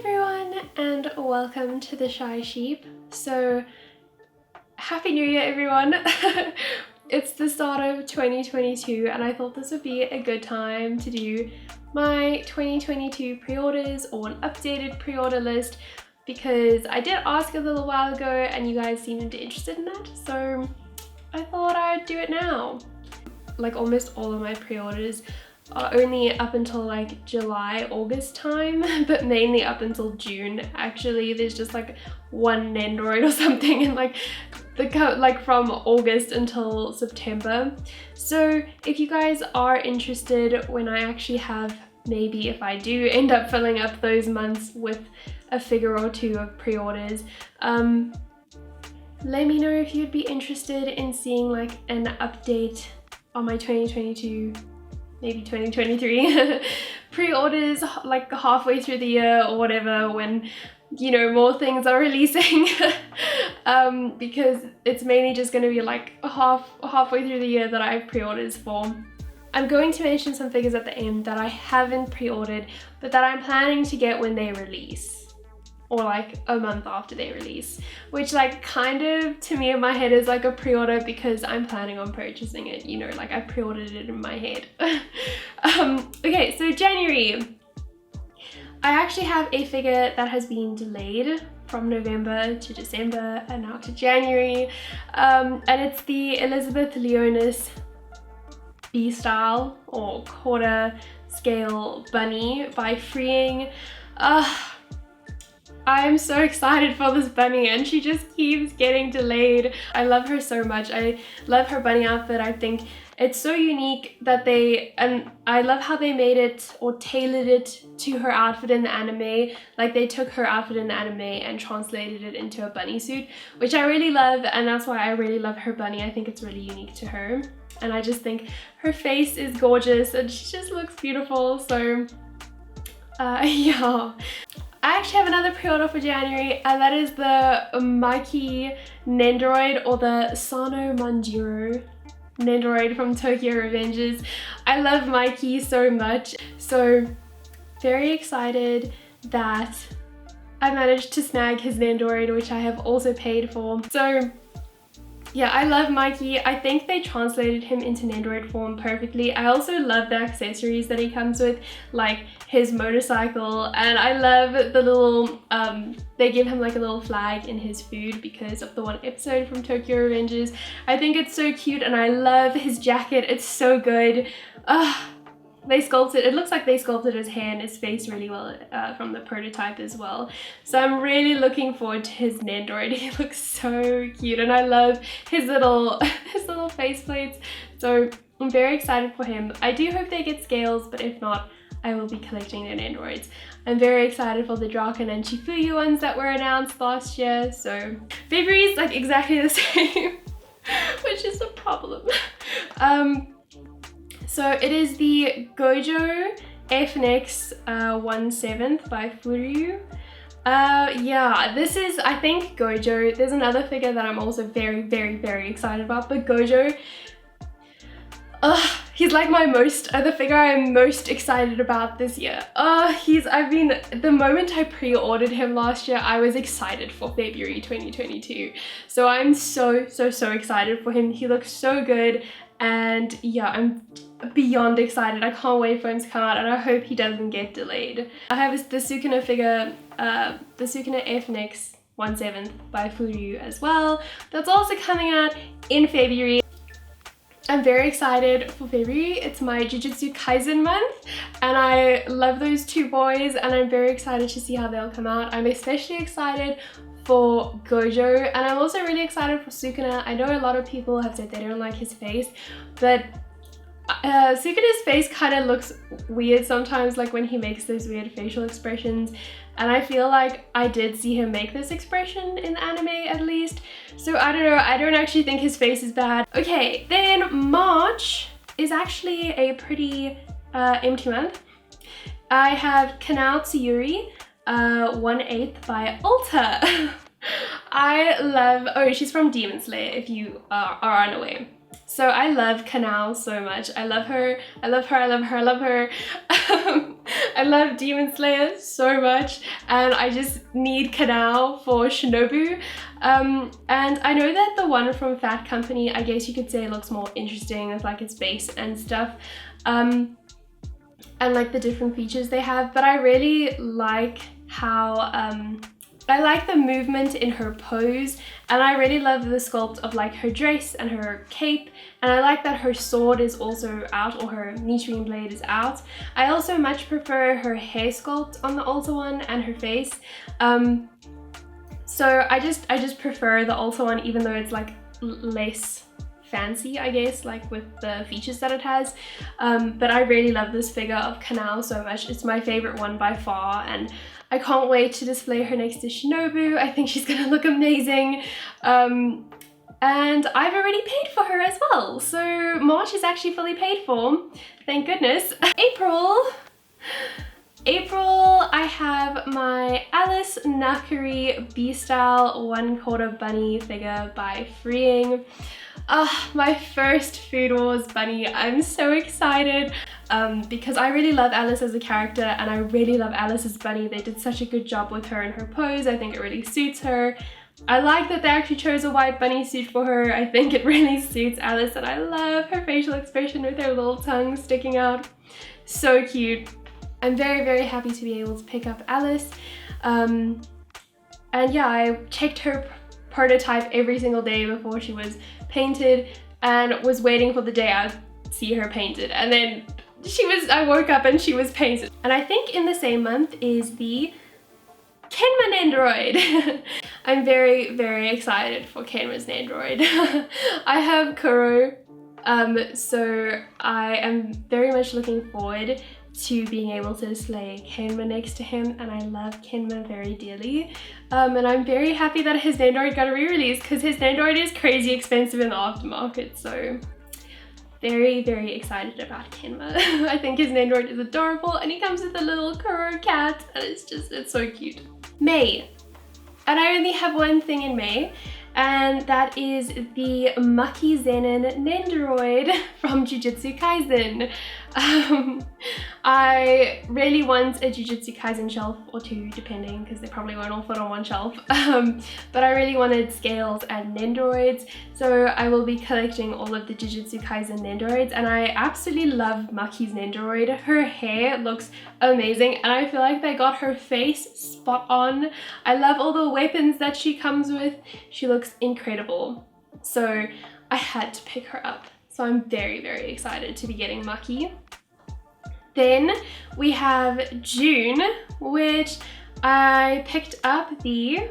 everyone and welcome to the Shy Sheep. So happy new year everyone. It's the start of 2022 and I thought this would be a good time to do my 2022 pre-orders or an updated pre-order list because I did ask a little while ago and you guys seemed interested in that, so I thought I'd do it now. Like almost all of my pre-orders are only up until like July, August time, but mainly up until June. Actually, there's just like one Nendoroid or something and like from August until September. So if you guys are interested when I actually have, maybe if I do end up filling up those months with a figure or two of pre-orders, let me know if you'd be interested in seeing like an update on my 2022, maybe 2023 pre-orders like halfway through the year or whatever, when you know more things are releasing. Because it's mainly just going to be like halfway through the year that I have pre-orders for. I'm going to mention some figures at the end that I haven't pre-ordered but that I'm planning to get when they release, or like a month after they release, which like kind of to me in my head is like a pre-order because I'm planning on purchasing it, you know, like I pre-ordered it in my head. Okay, so January. I actually have a figure that has been delayed from November to December and now to January, and it's the Elizabeth Leonis B-style or quarter scale bunny by Freeing. I am so excited for this bunny and she just keeps getting delayed. I love her so much. I love her bunny outfit. I think it's so unique that and I love how they made it or tailored it to her outfit in the anime. Like they took her outfit in the anime and translated it into a bunny suit, which I really love, and that's why I really love her bunny. I think it's really unique to her and I just think her face is gorgeous and she just looks beautiful. So yeah. I actually have another pre-order for January, and that is the Mikey Nendoroid, or the Sano Manjiro Nendoroid from Tokyo Revengers. I love Mikey so much, so very excited that I managed to snag his Nendoroid, which I have also paid for. So yeah, I love Mikey. I think they translated him into Nendoroid form perfectly. I also love the accessories that he comes with, like his motorcycle, and I love the little, they give him like a little flag in his food because of the one episode from Tokyo Revengers. I think it's so cute and I love his jacket. It's so good. They sculpted, it looks like they sculpted his hair and his face really well from the prototype as well. So I'm really looking forward to his Nendoroid. He looks so cute and I love his little face plates. So I'm very excited for him. I do hope they get scales, but if not, I will be collecting their Nendoroids. I'm very excited for the Draken and Chifuyu ones that were announced last year. So February is like exactly the same, which is a problem. So it is the Gojo FNX 1/7 by Furyu. Yeah, this is, I think, Gojo. There's another figure that I'm also very, very, very excited about, but Gojo, he's like the figure I'm most excited about this year. The moment I pre-ordered him last year, I was excited for February 2022. So I'm so excited for him. He looks so good. And yeah, I'm beyond excited. I can't wait for him to come out and I hope he doesn't get delayed. I have the Sukuna figure, the Sukuna FNX 1/7 by Furyu as well. That's also coming out in February. I'm very excited for February. It's my Jujutsu Kaisen month and I love those two boys and I'm very excited to see how they'll come out. I'm especially excited for Gojo and I'm also really excited for Sukuna. I know a lot of people have said they don't like his face, but Sukuna's face kind of looks weird sometimes, like when he makes those weird facial expressions, and I feel like I did see him make this expression in the anime at least. So I don't know, I don't actually think his face is bad. Okay, then March is actually a pretty empty month. I have Kanao Tsuyuri 1/8 by Ulta. I love, oh, she's from Demon Slayer if you are unaware. So I love Kanao so much. I love her, I love her, I love her, I love her. I love Demon Slayer so much, and I just need Kanao for Shinobu. And I know that the one from Fat Company, I guess you could say, looks more interesting with like its base and stuff, and like the different features they have, but I really like how I like the movement in her pose, and I really love the sculpt of like her dress and her cape, and I like that her sword is also out, or her Nichiren blade is out. I also much prefer her hair sculpt on the Ulta one and her face. So I just prefer the Ulta one, even though it's like less fancy, I guess, like with the features that it has. But I really love this figure of Kanao so much. It's my favorite one by far, and I can't wait to display her next to Shinobu. I think she's gonna look amazing. And I've already paid for her as well. So March is actually fully paid for, thank goodness. April, I have my Alice Nakuri B-Style 1/4 bunny figure by Freeing. My first Food Wars bunny. I'm so excited because I really love Alice as a character, and I really love Alice's bunny. They did such a good job with her and her pose. I think it really suits her. I like that they actually chose a white bunny suit for her. I think it really suits Alice, and I love her facial expression with her little tongue sticking out. So cute. I'm very, very happy to be able to pick up Alice. And yeah, I checked her prototype every single day before she was painted, and was waiting for the day I'd see her painted, and then I woke up and she was painted. And I think in the same month is the Kenma Nendoroid. I'm very, very excited for Kenma's Nendoroid. I have Kuro, so I am very much looking forward to being able to display Kenma next to him, and I love Kenma very dearly. And I'm very happy that his Nendoroid got a re-release, because his Nendoroid is crazy expensive in the aftermarket, so very, very excited about Kenma. I think his Nendoroid is adorable, and he comes with a little Kuro cat, and it's so cute. May. And I only have one thing in May, and that is the Maki Zenin Nendoroid from Jujutsu Kaisen. I really want a Jujutsu Kaisen shelf, or two depending, because they probably won't all fit on one shelf, but I really wanted scales and Nendoroids, so I will be collecting all of the Jujutsu Kaisen Nendoroids, and I absolutely love Maki's Nendoroid. Her hair looks amazing, and I feel like they got her face spot on. I love all the weapons that she comes with. She looks incredible, so I had to pick her up. So I'm very, very excited to be getting Maki. Then we have June, which I picked up the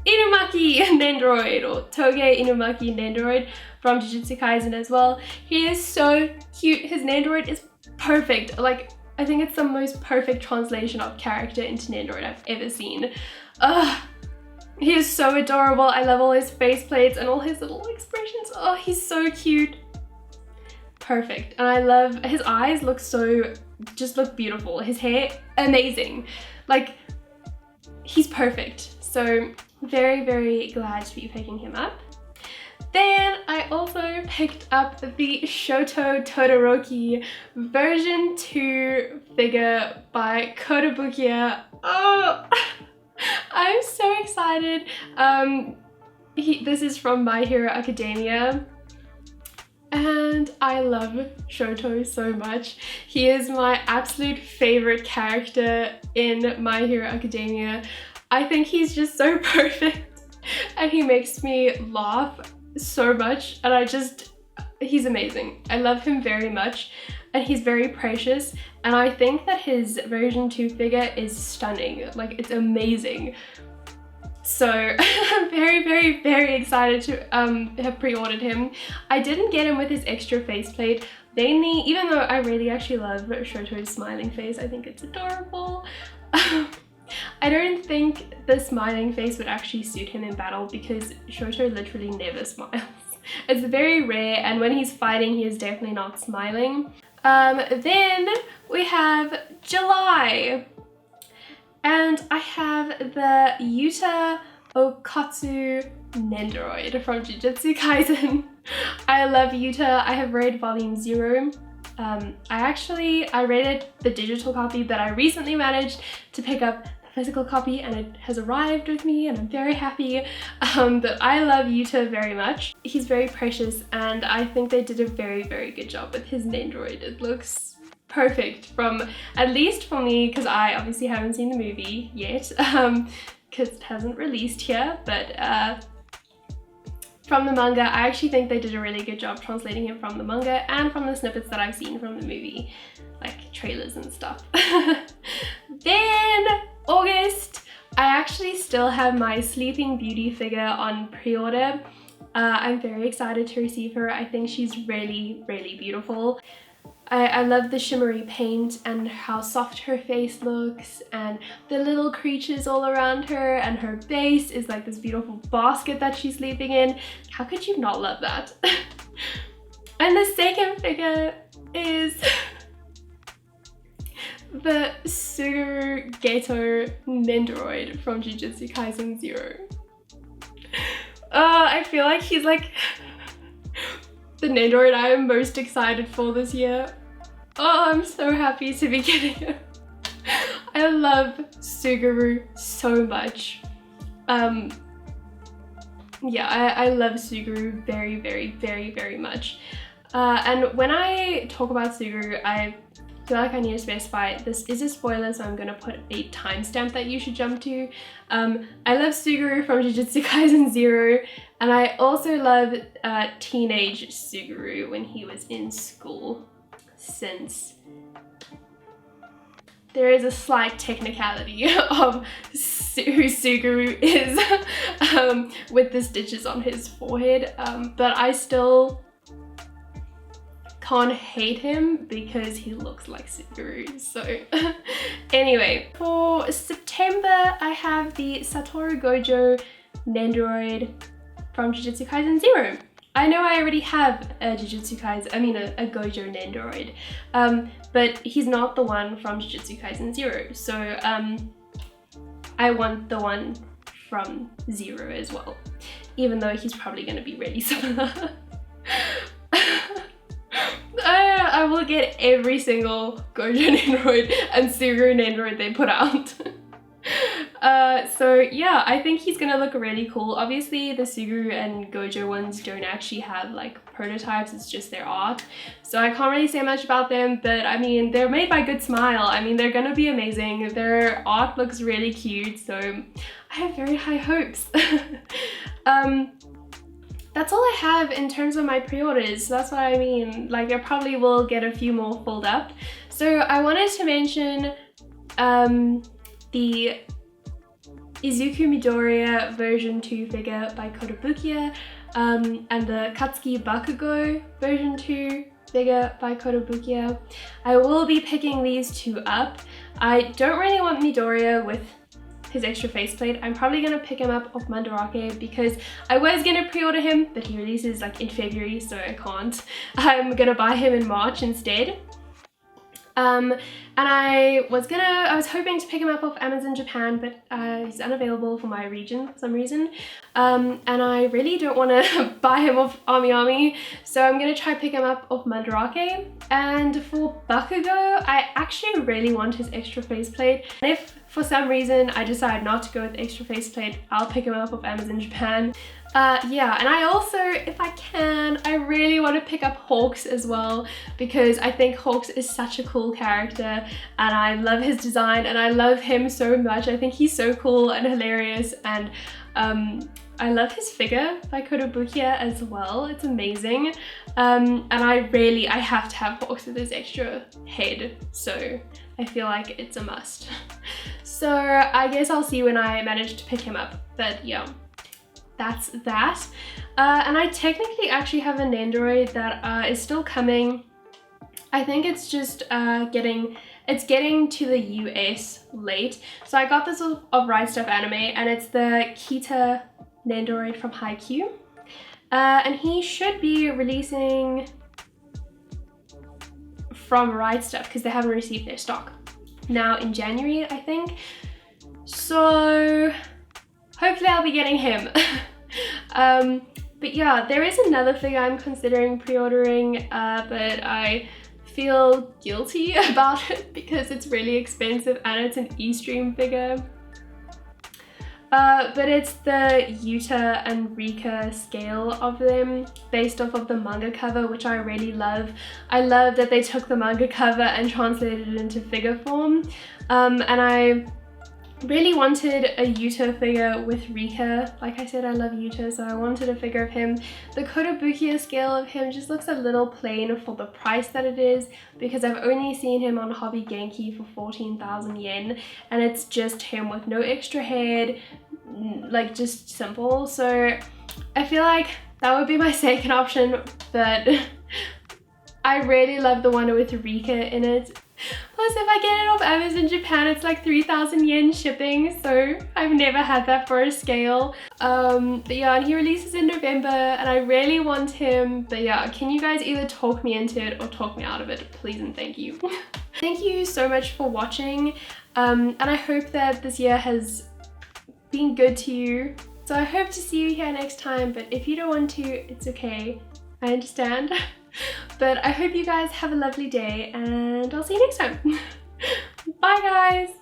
Inumaki Nendoroid, or Toge Inumaki Nendoroid from Jujutsu Kaisen as well. He is so cute. His Nendoroid is perfect. Like, I think it's the most perfect translation of character into Nendoroid I've ever seen. He is so adorable. I love all his face plates and all his little expressions. Oh, he's so cute. Perfect. And I love his eyes, just look beautiful. His hair, amazing. Like, he's perfect. So very, very glad to be picking him up. Then I also picked up the Shoto Todoroki version 2 figure by Kotobukiya. Oh, I'm so excited. This is from My Hero Academia, and I love Shoto so much. He is my absolute favorite character in My Hero Academia. I think he's just so perfect, and he makes me laugh so much, and he's amazing. I love him very much, and he's very precious, and I think that his version 2 figure is stunning. Like, it's amazing. So I'm very, very, very excited to have pre-ordered him. I didn't get him with his extra faceplate, mainly, even though I really actually love Shoto's smiling face. I think it's adorable. I don't think the smiling face would actually suit him in battle, because Shoto literally never smiles. It's very rare, and when he's fighting, he is definitely not smiling. Then we have July, and I have the Yuta Okatsu Nendoroid from Jujutsu Kaisen. I love Yuta. I have read volume 0. I read the digital copy, but I recently managed to pick up the physical copy and it has arrived with me and I'm very happy. But I love Yuta very much. He's very precious and I think they did a very, very good job with his Nendoroid. It looks perfect, from, at least for me, because I obviously haven't seen the movie yet, because it hasn't released here, but from the manga, I actually think they did a really good job translating him from the manga and from the snippets that I've seen from the movie, like trailers and stuff. Then August, I actually still have my Sleeping Beauty figure on pre-order. I'm very excited to receive her. I think she's really, really beautiful. I love the shimmery paint and how soft her face looks and the little creatures all around her, and her base is like this beautiful basket that she's sleeping in. How could you not love that? And the second figure is the Suguru Geto Nendoroid from Jujutsu Kaisen 0. I feel like he's like the Nendoroid I am most excited for this year. Oh, I'm so happy to be getting him. I love Suguru so much. Yeah, I love Suguru very, very, very, very much. And when I talk about Suguru, I feel like I need to specify this is a spoiler, so I'm gonna put a timestamp that you should jump to. I love Suguru from Jujutsu Kaisen 0, and I also love teenage Suguru when he was in school, since there is a slight technicality of who Suguru is with the stitches on his forehead, but I still can't hate him because he looks like Suguru. So anyway, for September I have the Satoru Gojo Nendoroid from Jujutsu Kaisen 0. I know I already have a a Gojo Nendoroid, but he's not the one from Jujutsu Kaisen 0, so I want the one from 0 as well, even though he's probably going to be really similar. I will get every single Gojo Nendoroid and Suguru Nendoroid they put out. So yeah, I think he's gonna look really cool. Obviously the Suguru and Gojo ones don't actually have like prototypes, it's just their art, so I can't really say much about them, but I mean, they're made by Good Smile. I mean, they're gonna be amazing. Their art looks really cute, so I have very high hopes. That's all I have in terms of my pre-orders, so that's what I mean. Like, I probably will get a few more filled up. So I wanted to mention the Izuku Midoriya version 2 figure by Kotobukiya, and the Katsuki Bakugo version 2 figure by Kotobukiya. I will be picking these two up. I don't really want Midoriya with his extra faceplate. I'm probably gonna pick him up off Mandarake because I was gonna pre-order him, but he releases like in February, so I can't. I'm gonna buy him in March instead. And I was hoping to pick him up off Amazon Japan, but he's unavailable for my region for some reason. And I really don't want to buy him off Ami, so I'm gonna try pick him up off Mandarake. And for Bakugo, I actually really want his extra faceplate. And if for some reason I decide not to go with extra faceplate, I'll pick him up off Amazon Japan. Yeah, and I also, if I can, I really want to pick up Hawks as well, because I think Hawks is such a cool character and I love his design and I love him so much. I think he's so cool and hilarious, and I love his figure by Kotobukiya as well. It's amazing. And I have to have Hawks with his extra head, so I feel like it's a must. So I guess I'll see when I manage to pick him up, but yeah. That's that. And I technically actually have a Nendoroid that is still coming. I think it's just getting to the US late. So I got this of Right Stuff Anime, and it's the Kita Nendoroid from Haikyuu. And he should be releasing from Right Stuff because they haven't received their stock now in January, I think. So hopefully I'll be getting him. But yeah, there is another figure I'm considering pre-ordering, but I feel guilty about it because it's really expensive and it's an E-Stream figure. But it's the Yuta and Rika scale of them based off of the manga cover, which I really love. I love that they took the manga cover and translated it into figure form. And I really wanted a Yuta figure with Rika. Like I said, I love Yuta, so I wanted a figure of him. The Kotobukiya scale of him just looks a little plain for the price that it is, because I've only seen him on Hobby Genki for 14,000 yen, and it's just him with no extra head, like just simple. So I feel like that would be my second option, but I really love the one with Rika in it. Plus, if I get it off Amazon Japan, it's like 3,000 yen shipping, so I've never had that for a scale. But yeah, and he releases in November, and I really want him. But yeah, can you guys either talk me into it or talk me out of it, please and thank you. Thank you so much for watching, and I hope that this year has been good to you. So I hope to see you here next time, but if you don't want to, it's okay. I understand. But I hope you guys have a lovely day, and I'll see you next time. Bye guys!